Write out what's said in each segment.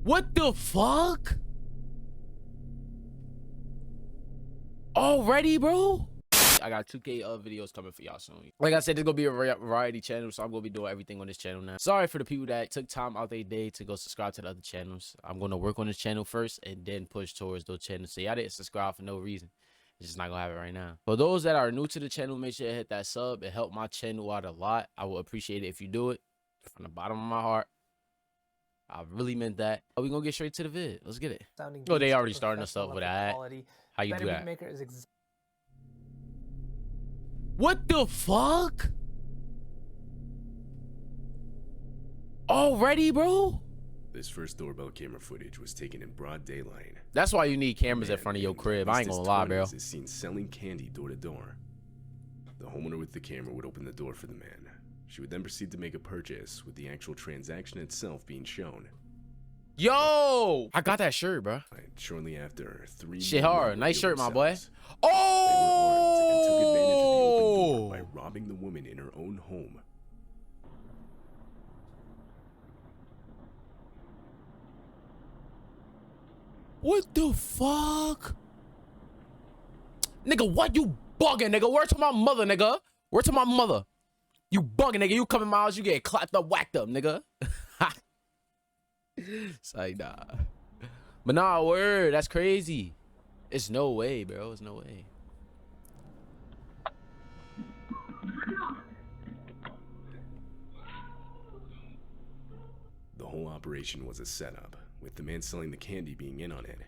What the fuck? Already, bro? I got 2K videos coming for y'all soon. Like I said, this gonna be a variety channel, so I'm gonna be doing everything on this channel now. Sorry for the people that took time out their day to go subscribe to the other channels. I'm gonna work on this channel first and then push towards those channels. So y'all didn't subscribe for no reason. It's just not gonna happen right now. For those that are new to the channel, make sure to hit that sub. It helped my channel out a lot. I will appreciate it if you do it from the bottom of my heart. I really meant that. We gonna get straight to the vid. Let's get it. Oh, they already starting us up with that. How you do that? What the fuck? Already, bro? This first doorbell camera footage was taken in broad daylight. That's why you need cameras in front of your crib. I ain't gonna lie, bro. Is seen selling candy door to door. The homeowner with the camera would open the door for the man. She would then proceed to make a purchase, with the actual transaction itself being shown. Yo, I got that shirt, bro. Shortly after, 3 shit hard. Nice shirt, my boy. Oh! They were armed and took advantage of the open door by robbing the woman in her own home. What the fuck? Nigga, what you bugging, nigga? Word to my mother, nigga. Word to my mother. You bugging, nigga. You come in my house, you get clapped up, whacked up, nigga. It's like, nah. But nah, word. That's crazy. It's no way, bro. It's no way. The whole operation was a setup, with the man selling the candy being in on it.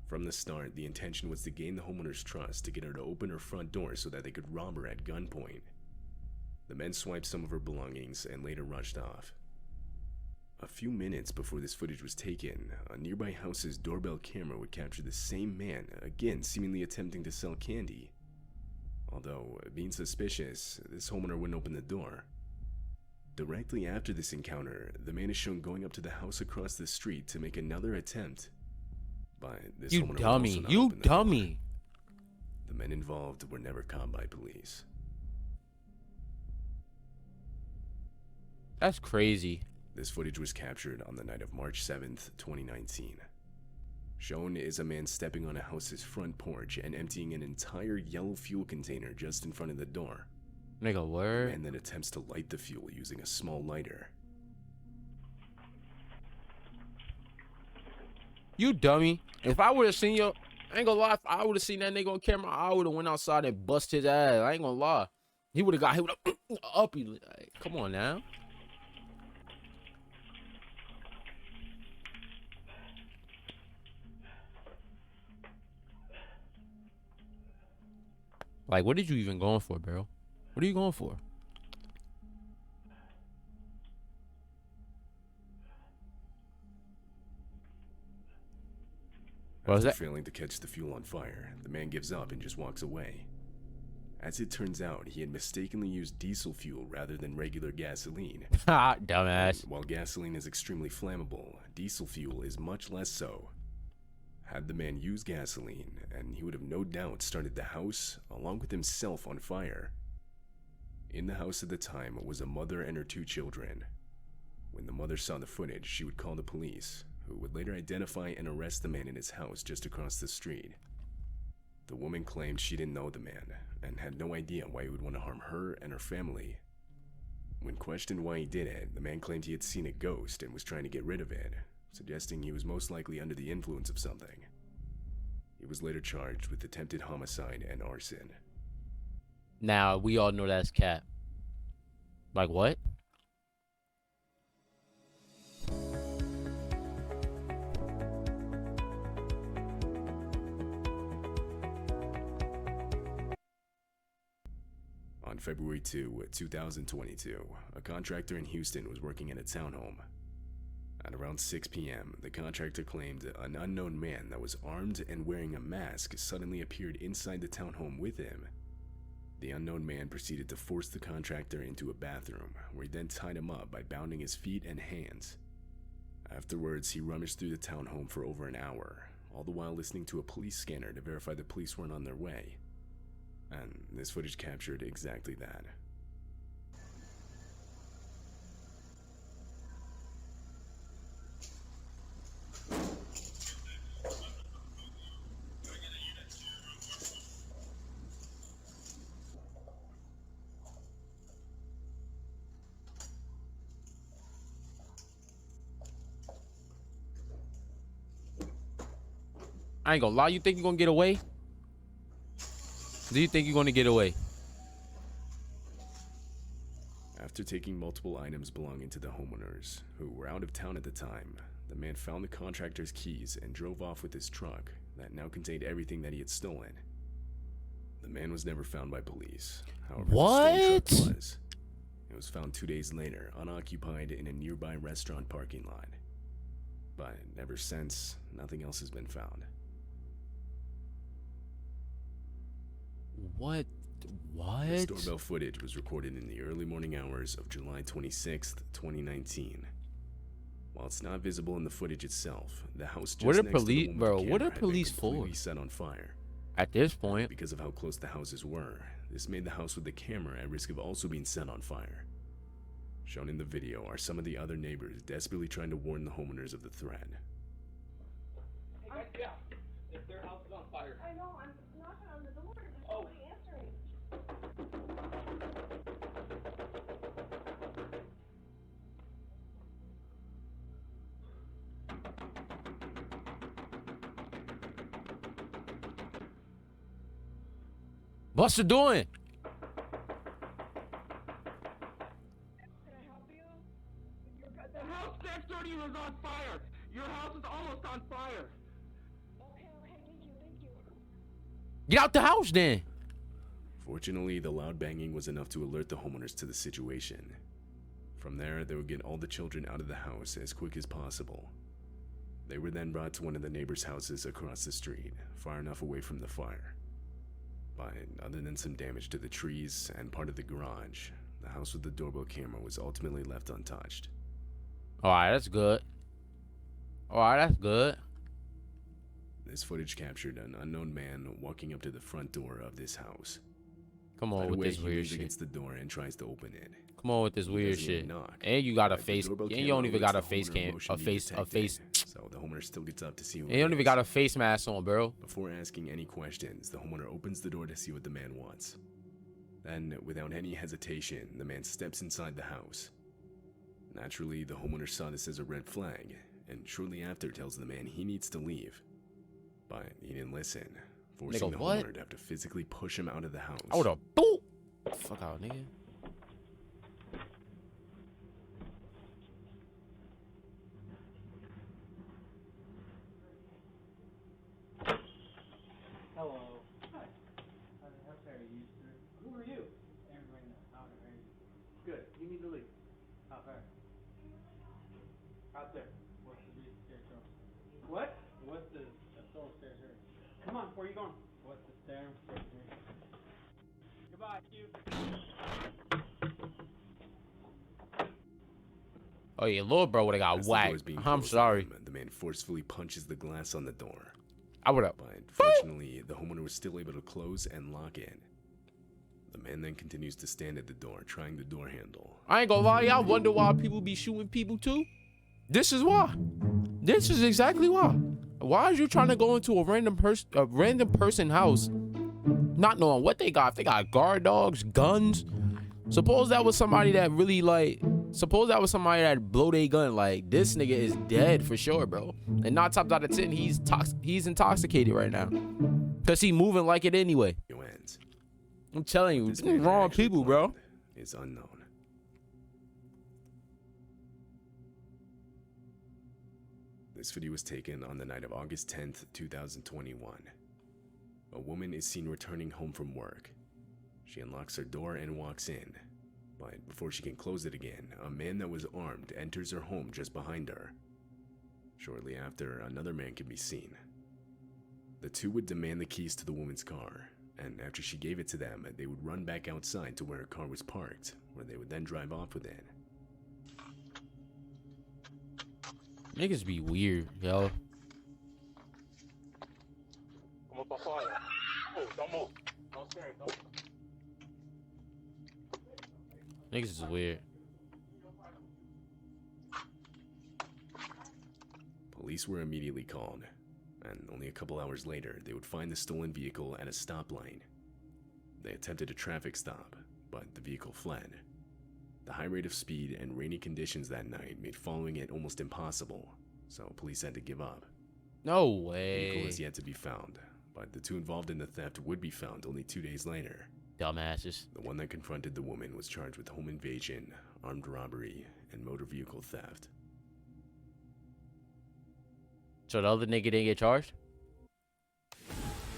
From the start, the intention was to gain the homeowner's trust to get her to open her front door so that they could rob her at gunpoint. The men swiped some of her belongings and later rushed off. A few minutes before this footage was taken, a nearby house's doorbell camera would capture the same man, again seemingly attempting to sell candy. Although, being suspicious, this homeowner wouldn't open the door. Directly after this encounter, the man is shown going up to the house across the street to make another attempt. But this You homeowner dummy. would also not You open the dummy. door. The men involved were never caught by police. That's crazy. This footage was captured on the night of March 7th, 2019. Shown is a man stepping on a house's front porch and emptying an entire yellow fuel container just in front of the door. Nigga, The word. man then attempts to light the fuel using a small lighter. You dummy. If I would have seen you, I ain't gonna lie, if I would have seen that nigga on camera, I would have went outside and bust his ass. I ain't gonna lie. He would have up. Like, come on now. Like, what did you even going for, bro? What are you going for? After failing to catch the fuel on fire, the man gives up and just walks away. As it turns out, he had mistakenly used diesel fuel rather than regular gasoline. Ha, dumbass. And while gasoline is extremely flammable, diesel fuel is much less so. Had the man used gasoline, and he would have no doubt started the house, along with himself, on fire. In the house at the time was a mother and her 2 children. When the mother saw the footage, she would call the police, who would later identify and arrest the man in his house just across the street. The woman claimed she didn't know the man, and had no idea why he would want to harm her and her family. When questioned why he did it, the man claimed he had seen a ghost and was trying to get rid of it, suggesting he was most likely under the influence of something. He was later charged with attempted homicide and arson. Now, we all know that's cap. Like, what? On February 2, 2022, a contractor in Houston was working at a townhome. At around 6 p.m., the contractor claimed an unknown man that was armed and wearing a mask suddenly appeared inside the townhome with him. The unknown man proceeded to force the contractor into a bathroom, where he then tied him up by bounding his feet and hands. Afterwards, he rummaged through the townhome for over an hour, all the while listening to a police scanner to verify the police weren't on their way. And this footage captured exactly that. I ain't gonna lie. You think you're gonna get away? Do you think you're gonna get away? After taking multiple items belonging to the homeowners, who were out of town at the time, the man found the contractor's keys and drove off with his truck that now contained everything that he had stolen. The man was never found by police. However, the stolen truck was. It was found 2 days later, unoccupied in a nearby restaurant parking lot. But ever since, nothing else has been found. What? This doorbell footage was recorded in the early morning hours of July 26th, 2019. While it's not visible in the footage itself, the house just next to the woman with the camera what are had been police for? completely set on fire. At this point, Because of how close the houses were, this made the house with the camera at risk of also being set on fire. Shown in the video are some of the other neighbors desperately trying to warn the homeowners of the threat. Hey guys, yeah, if their house is on fire. I know, I'm knocking on the door, there's nobody answering. Buster doing? Can I help you? The house next door to you is on fire. Your house is almost on fire. Okay, thank you. Get out the house then. Fortunately, the loud banging was enough to alert the homeowners to the situation. From there, they would get all the children out of the house as quick as possible. They were then brought to one of the neighbors' houses across the street, far enough away from the fire. But other than some damage to the trees and part of the garage, the house with the doorbell camera was ultimately left untouched. Alright, that's good. Alright, that's good. This footage captured an unknown man walking up to the front door of this house. Come on Right with away, this he weird leans shit. against the door and tries to open it. Come on with this He weird doesn't even shit. knock. And you got a But the face. doorbell And you camera don't even alerts got a the face homeowner cam. motion A being face. detected, so the homeowner still gets up to see who And you don't it even is. got a face mask on, bro. Before asking any questions, the homeowner opens the door to see what the man wants. Then, without any hesitation, the man steps inside the house. Naturally, the homeowner saw this as a red flag, and shortly after tells the man he needs to leave. But he didn't listen, forcing Nigga, the what? homeowner to have to physically push him out of the house. I would've boop. Fuck out, nigga. Hello. Hi. How far are you, sir? Who are you? Everybody knows. How far are you? Good, you need to leave. How far? Out there. What's the reason staircase? What? What's the soul staircase? Come on, where are you going? What's the staircase? Goodbye, you. Oh yeah, little bro would've got As the door is whacked. being I'm closed on sorry. him, the man forcefully punches the glass on the door. I would've. But fortunately, the homeowner was still able to close and lock it. The man then continues to stand at the door, trying the door handle. I ain't gonna lie, I wonder why people be shooting people too. This is why. This is exactly why. Why is you trying to go into a random person house, not knowing what they got? If they got guard dogs, guns. Suppose that was somebody that really like. Suppose that was somebody that blow their gun. Like, this nigga is dead for sure, bro. And 9 times out of 10, he's intoxicated right now, cause he moving like it anyway. It ends. I'm telling you, This it's man wrong actually people, bro. planned is unknown. This video was taken on the night of August 10th, 2021. A woman is seen returning home from work. She unlocks her door and walks in. But before she can close it again, a man that was armed enters her home just behind her. Shortly after, another man can be seen. The two would demand the keys to the woman's car, and after she gave it to them, they would run back outside to where her car was parked, where they would then drive off with it. Niggas be weird, yo. Como pa fire. Oh, don't move. Don't scare it, don't. Niggas is weird. Police were immediately called, and only a couple hours later, they would find the stolen vehicle at a stoplight. They attempted a traffic stop, but the vehicle fled. The high rate of speed and rainy conditions that night made following it almost impossible, so police had to give up. No The vehicle way. is yet to be found, but the two involved in the theft would be found only 2 days later. Dumbasses. The one that confronted the woman was charged with home invasion, armed robbery, and motor vehicle theft. So the other nigga didn't get charged?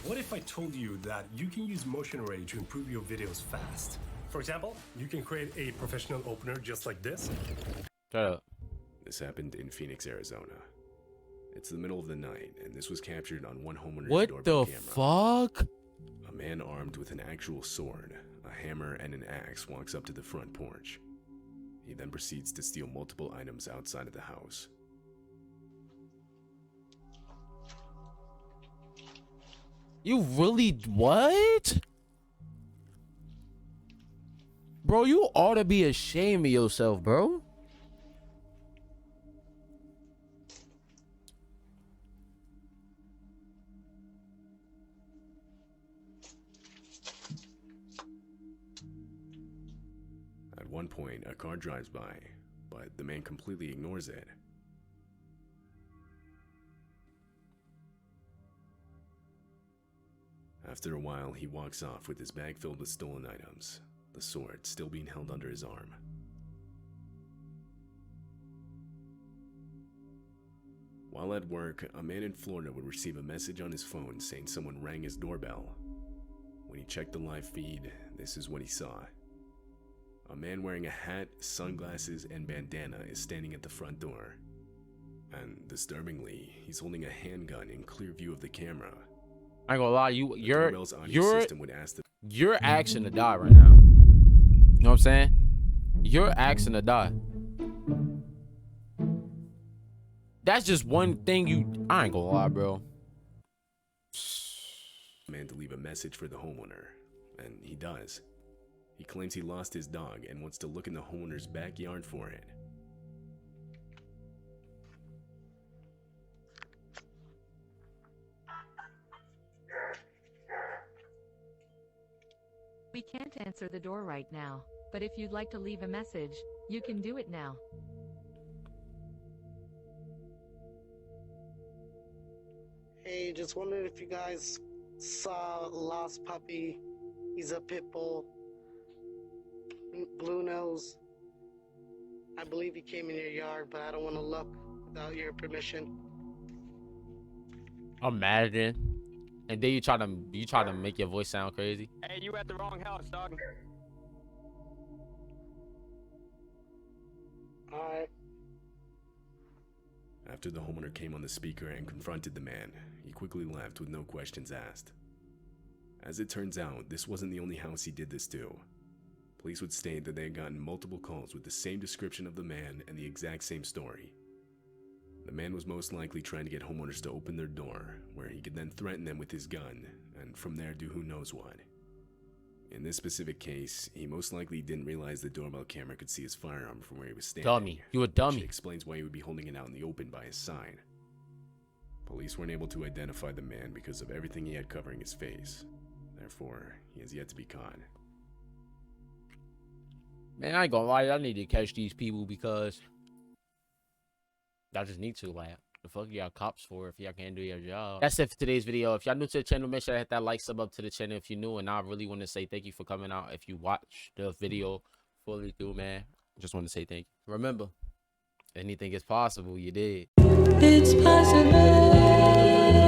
What if I told you that you can use Motion Array to improve your videos fast? For example, you can create a professional opener just like this. Shut up. This happened in Phoenix, Arizona. It's the middle of the night, and this was captured on one homeowner's What doorbell the camera. fuck? A man armed with an actual sword, a hammer, and an axe walks up to the front porch. He then proceeds to steal multiple items outside of the house. You really what? Bro, you ought to be ashamed of yourself, bro. At one point, a car drives by, but the man completely ignores it. After a while, he walks off with his bag filled with stolen items, the sword still being held under his arm. While at work, a man in Florida would receive a message on his phone saying someone rang his doorbell. When he checked the live feed, this is what he saw. A man wearing a hat, sunglasses, and bandana is standing at the front door. And disturbingly, he's holding a handgun in clear view of the camera. I ain't gonna lie, The doorbell's audio you're system would ask the you're asking to die right now. You know what I'm saying? You're asking to die. That's just one thing I ain't gonna lie, bro. man to leave a message for the homeowner, and he does. He claims he lost his dog and wants to look in the homeowner's backyard for it. We can't answer the door right now, but if you'd like to leave a message, you can do it now. Hey, just wondered if you guys saw Lost Puppy. He's a pit bull. Blue nose. I believe he came in your yard, but I don't want to look without your permission. Imagine. And then you try to make your voice sound crazy. Hey, you at the wrong house, dog. Alright. After the homeowner came on the speaker and confronted the man, he quickly left with no questions asked. As it turns out, this wasn't the only house he did this to. Police would state that they had gotten multiple calls with the same description of the man and the exact same story. The man was most likely trying to get homeowners to open their door, where he could then threaten them with his gun, and from there do who knows what. In this specific case, he most likely didn't realize the doorbell camera could see his firearm from where he was standing. Dummy. You a Which dummy. explains why he would be holding it out in the open by his side. Police weren't able to identify the man because of everything he had covering his face. Therefore, he has yet to be caught. Man, I ain't gonna lie, I need to catch these people because y'all just need to, like, the fuck y'all cops for if y'all can't do your job. That's it for today's video. If y'all new to the channel, make sure to hit that like, sub up to the channel if you're new. And I really want to say thank you for coming out. If you watch the video fully through, man, just want to say thank you. Remember, anything is possible, you did. It's possible.